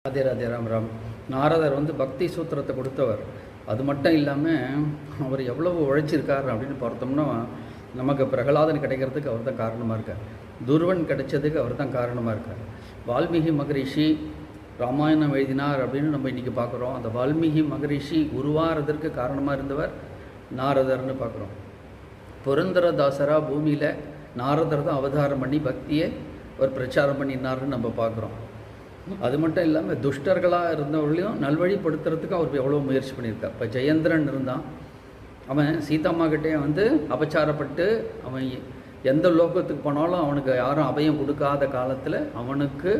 ராதே ராதே ராம் ராம். நாரதர் பக்தி சூத்திரத்தை கொடுத்தவர். அது மட்டும் இல்லாமல் அவர் எவ்வளவு உழைச்சிருக்கார் அப்படின்னு பார்த்தோம்னா, நமக்கு பிரகலாதன் கிடைக்கிறதுக்கு அவர் தான் காரணமாக இருக்கார். துருவன் கிடைச்சதுக்கு அவர் தான் காரணமாக இருக்கார். வால்மீகி மகரிஷி ராமாயணம் எழுதினார் அப்படின்னு நம்ம இன்றைக்கி பார்க்குறோம். அந்த வால்மீகி மகரிஷி உருவாகிறதற்கு காரணமாக இருந்தவர் நாரதர்னு பார்க்குறோம். புரந்தரதாசராக பூமியில் நாரதர் தான் அவதாரம் பண்ணி பக்தியை ஒரு பிரச்சாரம் பண்ணினார்னு நம்ம பார்க்குறோம். அது மட்டும் இல்லாமல் துஷ்டர்களாக இருந்தவர்களையும் நல்வழிப்படுத்துறதுக்கு அவர் எவ்வளோ முயற்சி பண்ணியிருக்கார். இப்போ ஜெயந்திரன் இருந்தான், அவன் சீதாம்மாக்கிட்டே அபச்சாரப்பட்டு அவன் எந்த லோகத்துக்கு போனாலும் அவனுக்கு யாரும் அபயம் கொடுக்காத காலத்தில் அவனுக்கு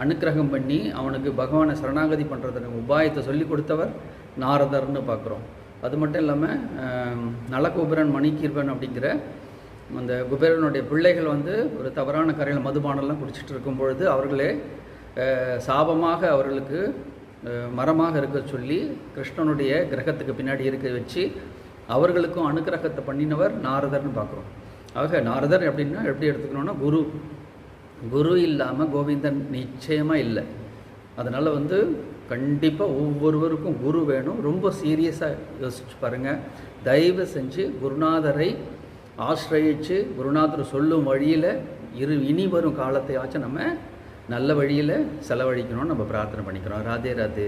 அனுக்கிரகம் பண்ணி அவனுக்கு பகவானை சரணாகதி பண்ணுறதுக்கு உபாயத்தை சொல்லி கொடுத்தவர் நாரதர்னு பார்க்குறோம். அது மட்டும் இல்லாமல் நலகுபேரன் மணிகீர்வன் அப்படிங்கிற அந்த குபேரனுடைய பிள்ளைகள் ஒரு தவறான கரையில் மதுபானெல்லாம் குடிச்சிட்டு இருக்கும் பொழுது அவர்களே சாபமாக அவர்களுக்கு மரமாக இருக்க சொல்லி கிருஷ்ணனுடைய கிரகத்துக்கு பின்னாடி இருக்க வச்சு அவர்களுக்கும் அனுக்கிரகத்தை பண்ணினவர் நாரதர்னு பார்க்குறோம். ஆக நாரதர் அப்படின்னா எப்படி எடுத்துக்கணுன்னா, குரு இல்லாமல் கோவிந்தன் நிச்சயமாக இல்லை. அதனால் கண்டிப்பாக ஒவ்வொருவருக்கும் குரு வேணும். ரொம்ப சீரியஸாக யோசிச்சு பாருங்கள். தயவு செஞ்சு குருநாதரை ஆசிரியித்து குருநாதர் சொல்லும் வழியில் இனி வரும் காலத்தையாச்சும் நம்ம நல்ல வழியில் செலவழிக்கணும்னு நம்ம பிரார்த்தனை பண்ணிக்கிறோம். ராதே ராதே.